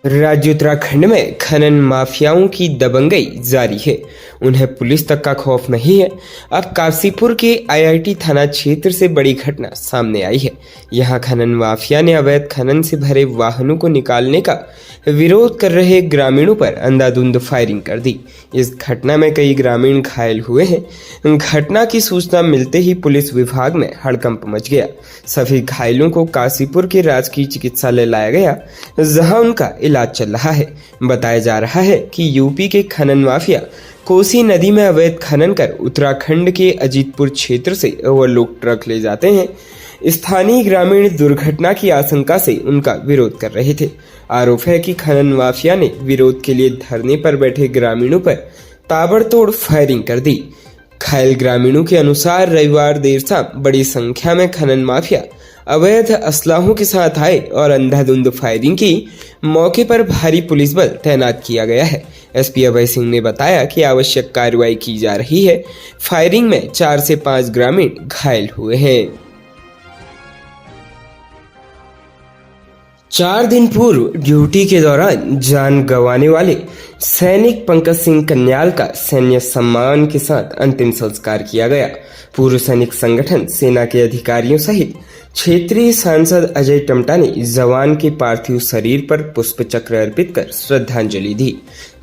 राज्य उत्तराखंड में खनन माफियाओं की दबंगई जारी है। उन्हें पुलिस तक का खौफ नहीं है। अब काशीपुर के आईआईटी थाना क्षेत्र से बड़ी घटना सामने आई है। यहां खनन माफिया ने अवैध खनन से भरे वाहनों को निकालने का विरोध कर रहे ग्रामीणों पर अंधाधुंध फायरिंग कर दी। इस घटना में कई ग्रामीण घायल हुए हैं। घटना की सूचना मिलते ही पुलिस विभाग में हड़कंप मच गया। सभी घायलों को काशीपुर के राजकीय चिकित्सालय लाया गया, जहां उनका इलाज चल रहा है। बताया जा रहा है कि यूपी के खनन माफिया कोसी नदी में अवैध खनन कर उत्तराखंड के अजीतपुर क्षेत्र से ओवरलोड ट्रक ले जाते हैं। स्थानीय ग्रामीण दुर्घटना की आशंका से उनका विरोध कर रहे थे। आरोप है कि खनन माफिया ने विरोध के लिए धरने पर बैठे ग्रामीणों पर ताबड़तोड़ फायरिंग कर दी। घायल ग्रामीणों के अनुसार रविवार देर शाम बड़ी संख्या में खनन माफिया अवैध असलाहों के साथ आए और अंधाधुंध फायरिंग की। मौके पर भारी पुलिस बल तैनात किया गया है। एसपी अभय सिंह ने बताया कि आवश्यक कार्रवाई की जा रही है। फायरिंग में 4 से 5 ग्रामीण घायल हुए हैं। 4 दिन पूर्व ड्यूटी के दौरान जान गंवाने वाले सैनिक पंकज सिंह कन्याल का सैन्य सम्मान के साथ अंतिम संस्कार किया गया। पूर्व सैनिक संगठन सेना के अधिकारियों सहित क्षेत्रीय सांसद अजय टमटा ने जवान के पार्थिव शरीर पर पुष्प चक्र अर्पित कर श्रद्धांजलि दी।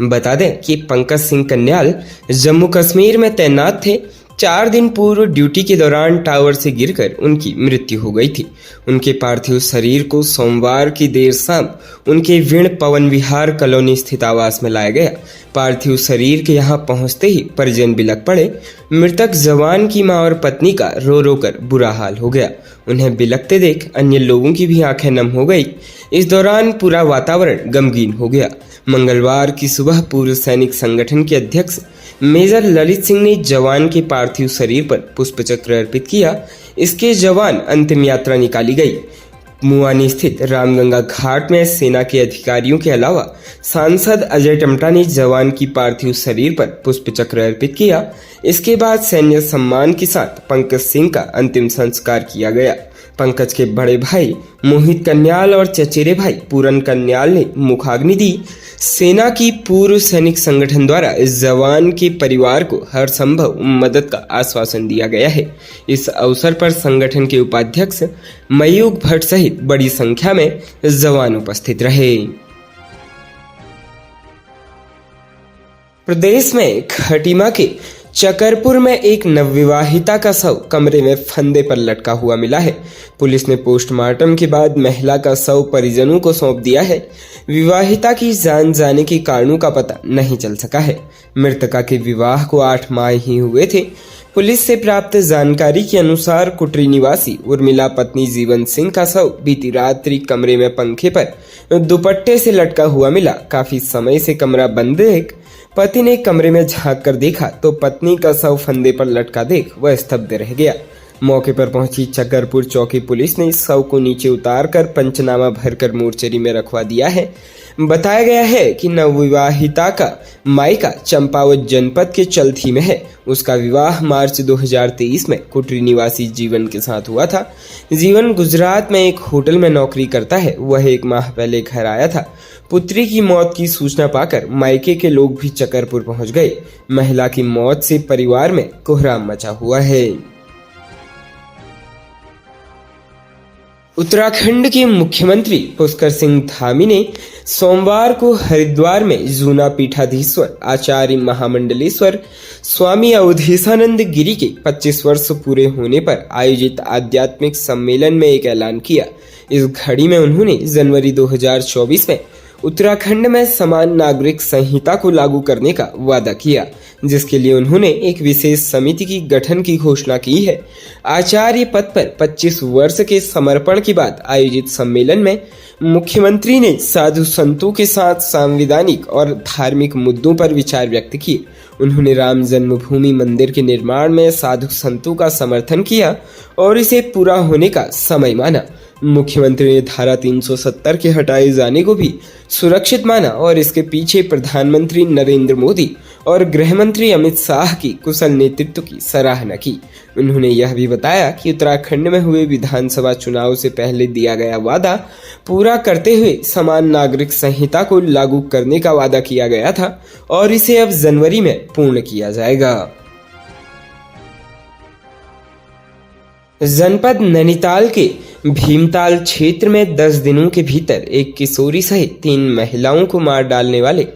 बता दें कि पंकज सिंह कन्याल जम्मू कश्मीर में तैनात थे। 4 दिन पूर्व ड्यूटी के दौरान टावर से गिरकर उनकी मृत्यु हो गई थी। उनके पार्थिव शरीर को सोमवार की देर शाम उनके विण पवन विहार कॉलोनी स्थित आवास में लाया गया। पार्थिव शरीर के यहां पहुंचते ही परिजन बिलख पड़े। मृतक जवान की मां और पत्नी का रो रो कर बुरा हाल हो गया। उन्हें बिलखते देख अन्य लोगों की भी आंखें नम हो गई। इस दौरान पूरा वातावरण गमगीन हो गया। मंगलवार की सुबह पूर्व सैनिक संगठन के अध्यक्ष मेजर ललित सिंह ने जवान के पार्थिव शरीर पर पुष्पचक्र अर्पित किया। इसके जवान अंतिम यात्रा निकाली गई। मुआनी स्थित रामगंगा घाट में सेना के अधिकारियों के अलावा सांसद अजय टमटा ने जवान की पार्थिव शरीर पर पुष्पचक्र अर्पित किया। इसके बाद सैन्य सम्मान के साथ पंकज सिंह का अंतिम संस्कार किया गया। पंकज के बड़े भाई मोहित कन्याल और चचेरे भाई पूरन कन्याल ने मुखाग्नि दी। सेना की पूर्व सैनिक संगठन द्वारा इस जवान के परिवार को हर संभव मदद का आश्वासन दिया गया है। इस अवसर पर संगठन के उपाध्यक्ष मयूख भट्ट सहित बड़ी संख्या में जवान उपस्थित रहे। प्रदेश में खटीमा के चकरपुर में एक नवविवाहिता का शव कमरे में फंदे पर लटका हुआ मिला है। पुलिस ने पोस्टमार्टम के बाद महिला का शव परिजनों को सौंप दिया है। विवाहिता की जान जाने के कारणों का पता नहीं चल सका है। मृतका के विवाह को 8 माह ही हुए थे। पुलिस से प्राप्त जानकारी के अनुसार कुटरी निवासी उर्मिला पत्नी जीवन सिंह का शव बीती रात्रि कमरे में पंखे पर दुपट्टे से लटका हुआ मिला। काफी समय से कमरा बंद देख पति ने कमरे में झांक कर देखा तो पत्नी का शव फंदे पर लटका देख वह स्तब्ध रह गया। मौके पर पहुंची चकरपुर चौकी पुलिस ने शव को नीचे उतारकर पंचनामा भरकर मोर्चरी में रखवा दिया है। बताया गया है कि नवविवाहिता का मायका चंपावत जनपद के चलथी में है। उसका विवाह मार्च 2023 में कुटरी निवासी जीवन के साथ हुआ था। जीवन गुजरात में एक होटल में नौकरी करता है। वह 1 माह पहले घर आया था। पुत्री की मौत की सूचना पाकर मायके के लोग भी चकरपुर पहुंच गए। महिला की मौत से परिवार में कोहराम मचा हुआ है। उत्तराखंड के मुख्यमंत्री पुष्कर सिंह धामी ने सोमवार को हरिद्वार में जूना पीठाधीश्वर आचार्य महामंडलेश्वर स्वामी अवधेशानंद गिरी के 25 वर्ष पूरे होने पर आयोजित आध्यात्मिक सम्मेलन में एक ऐलान किया। इस घड़ी में उन्होंने जनवरी 2024 में उत्तराखंड में समान नागरिक संहिता को लागू करने का वादा किया, जिसके लिए उन्होंने एक विशेष समिति की गठन की घोषणा की है। आचार्य पद पर 25 वर्ष के समर्पण के बाद आयोजित सम्मेलन में मुख्यमंत्री ने साधु संतों के साथ सांविधानिक और धार्मिक मुद्दों पर विचार व्यक्त किए। उन्होंने राम जन्मभूमि मंदिर के निर्माण में साधु संतों का समर्थन किया और इसे पूरा होने का समय माना। मुख्यमंत्री ने धारा 370 के हटाए जाने को भी सुरक्षित माना और इसके पीछे प्रधानमंत्री नरेंद्र मोदी और गृह मंत्री अमित शाह की कुशल नेतृत्व की सराहना की। उन्होंने यह भी बताया कि उत्तराखंड में हुए विधानसभा चुनाव से पहले दिया गया वादा पूरा करते हुए समान नागरिक संहिता को लागू करने का वादा किया गया था और इसे अब जनवरी में पूर्ण किया जाएगा। जनपद नैनीताल के भीमताल क्षेत्र में 10 दिनों के भीतर एक किशोरी सहित 3 महिलाओं को मार डालने वाले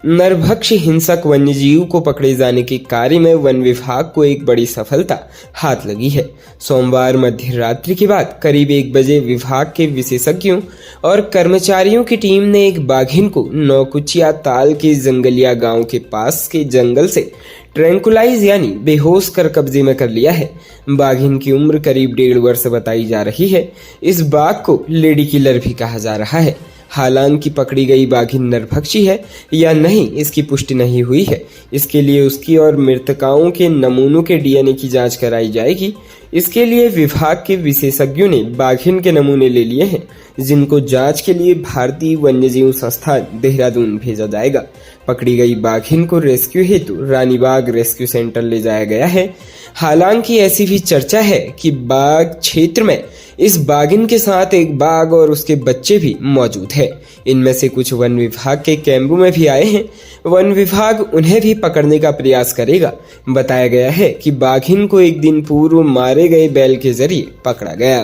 नरभक्षी हिंसक वन्यजीव को पकड़े जाने के कार्य में वन विभाग को एक बड़ी सफलता हाथ लगी है। सोमवार मध्य रात्रि के बाद करीब 1 बजे विभाग के विशेषज्ञों और कर्मचारियों की टीम ने एक बाघिन को नौकुचिया ताल के जंगलिया गांव के पास के जंगल से ट्रैंकुलाइज यानी बेहोश कर कब्जे में कर लिया है। बाघिन की उम्र करीब 1.5 वर्ष बताई जा रही है। इस बाघ को लेडी किलर भी कहा जा रहा है। हालांकि पकड़ी गई बाघिन नरभक्षी है या नहीं इसकी पुष्टि नहीं हुई है। इसके लिए उसकी और मृतकाओं के नमूनों के डीएनए की जांच कराई जाएगी। इसके लिए विभाग के विशेषज्ञों ने बाघिन के नमूने ले लिए हैं, जिनको जांच के लिए भारतीय वन्यजीव संस्थान देहरादून भेजा जाएगा। पकड़ी गई बाघिन को रेस्क्यू हेतु रानीबाग रेस्क्यू सेंटर ले जाया गया है। हालांकि ऐसी भी चर्चा है कि बाघ क्षेत्र में इस बाघिन के साथ एक बाघ और उसके बच्चे भी मौजूद है। इनमें से कुछ वन विभाग के कैमरों में भी आए हैं। वन विभाग उन्हें भी पकड़ने का प्रयास करेगा। बताया गया है कि बाघिन को एक दिन पूर्व मारे गए बैल के जरिए पकड़ा गया।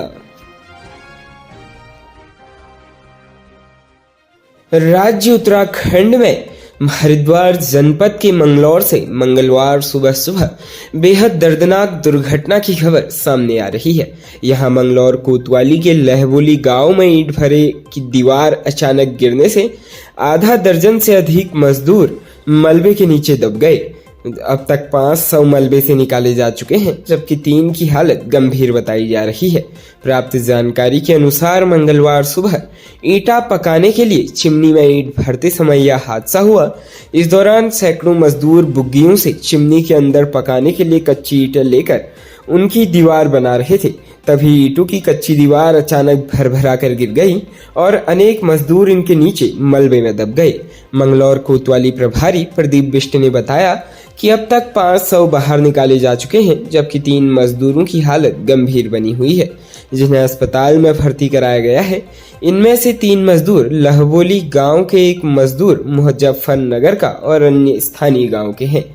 राज्य उत्तराखंड में हरिद्वार जनपद के मंगलौर से मंगलवार सुबह सुबह बेहद दर्दनाक दुर्घटना की खबर सामने आ रही है। यहां मंगलौर कोतवाली के लहबोली गांव में ईंट भरे की दीवार अचानक गिरने से आधा दर्जन से अधिक मजदूर मलबे के नीचे दब गए। अब तक 500 मलबे से निकाले जा चुके हैं, जबकि 3 की हालत गंभीर बताई जा रही है। प्राप्त जानकारी के अनुसार मंगलवार सुबह ईंटा पकाने के लिए चिमनी में ईंट भरते समय यह हादसा हुआ। इस दौरान सैकड़ों मजदूर बुग्गियों से चिमनी के अंदर पकाने के लिए कच्ची ईंटें लेकर उनकी दीवार बना रहे थे। तभी ईंटों की कच्ची दीवार अचानक भरभरा कर गिर गई और अनेक मजदूर इनके नीचे मलबे में दब गए। मंगलौर कोतवाली प्रभारी प्रदीप बिष्ट ने बताया कि अब तक 500 बाहर निकाले जा चुके हैं, जबकि 3 मजदूरों की हालत गंभीर बनी हुई है, जिन्हें अस्पताल में भर्ती कराया गया है। इनमें से 3 मजदूर लहबोली गांव के, एक मजदूर मुजफ्फरनगर का और अन्य स्थानीय गांव के हैं।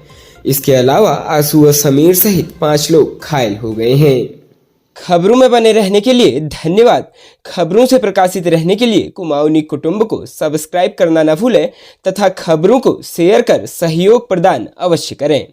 इसके अलावा आसू और समीर सहित 5 लोग घायल हो गए हैं। खबरों में बने रहने के लिए धन्यवाद। खबरों से प्रकाशित रहने के लिए कुमाऊनी कुटुंब को सब्सक्राइब करना न भूलें तथा खबरों को शेयर कर सहयोग प्रदान अवश्य करें।